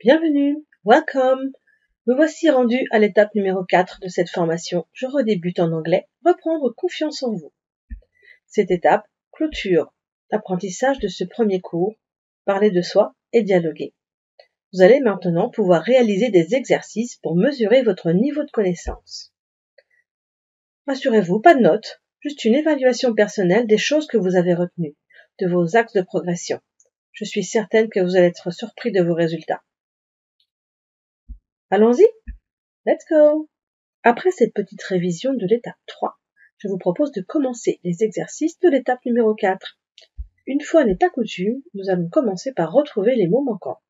Bienvenue, welcome. Me voici rendu à l'étape numéro 4 de cette formation. Je redébute en anglais, reprendre confiance en vous. Cette étape clôture l'apprentissage de ce premier cours, parler de soi et dialoguer. Vous allez maintenant pouvoir réaliser des exercices pour mesurer votre niveau de connaissance. Rassurez-vous, pas de notes, juste une évaluation personnelle des choses que vous avez retenues, de vos axes de progression. Je suis certaine que vous allez être surpris de vos résultats. Allons-y, let's go! Après cette petite révision de l'étape 3, je vous propose de commencer les exercices de l'étape numéro 4. Une fois n'est pas coutume, nous allons commencer par retrouver les mots manquants.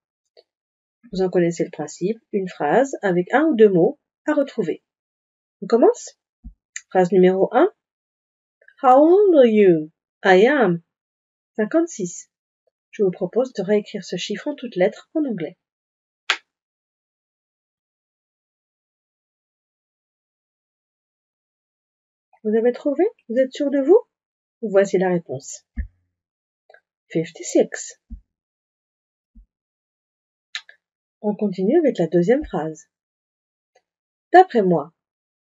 Vous en connaissez le principe, une phrase avec un ou deux mots à retrouver. On commence? Phrase numéro 1. How old are you? I am 56. Je vous propose de réécrire ce chiffre en toutes lettres en anglais. Vous avez trouvé? Vous êtes sûr de vous? Voici la réponse. 56. On continue avec la deuxième phrase. D'après moi,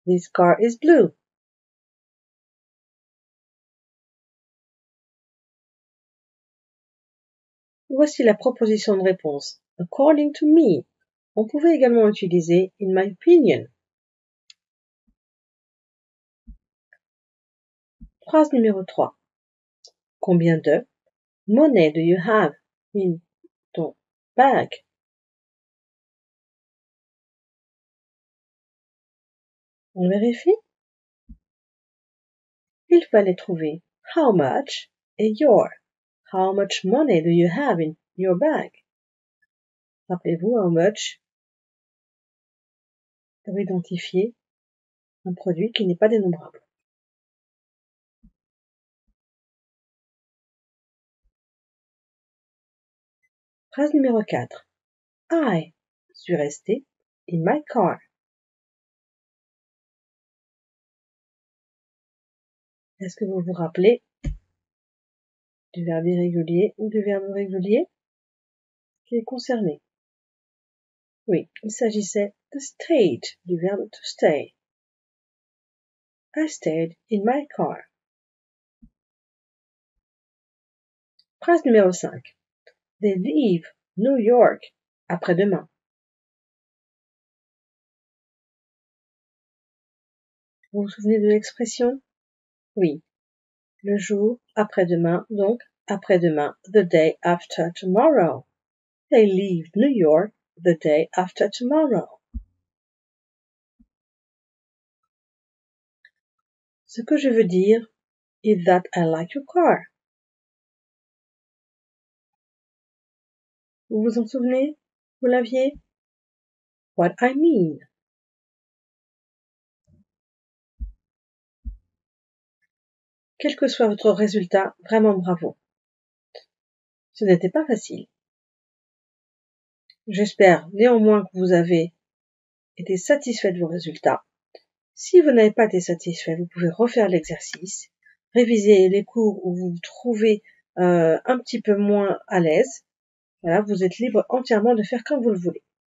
this car is blue. Voici la proposition de réponse. According to me. On pouvait également utiliser in my opinion. Phrase numéro 3. Combien de money do you have in ton bag? On vérifie? Il fallait trouver how much et your. How much money do you have in your bag? Rappelez-vous, how much pour identifier un produit qui n'est pas dénombrable. Phrase numéro 4. I suis resté in my car. Est-ce que vous vous rappelez du verbe irrégulier ou du verbe régulier qui est concerné? Oui, il s'agissait de stayed, du verbe to stay. I stayed in my car. Phrase numéro 5. They leave New York après-demain. Vous vous souvenez de l'expression? Oui, le jour après-demain, donc après-demain, the day after tomorrow. They leave New York the day after tomorrow. Ce que je veux dire is that I like your car. Vous vous en souvenez? Vous l'aviez? What I mean. Quel que soit votre résultat, vraiment bravo. Ce n'était pas facile. J'espère néanmoins que vous avez été satisfait de vos résultats. Si vous n'avez pas été satisfait, vous pouvez refaire l'exercice, réviser les cours où vous vous trouvez un petit peu moins à l'aise. Voilà, vous êtes libre entièrement de faire comme vous le voulez.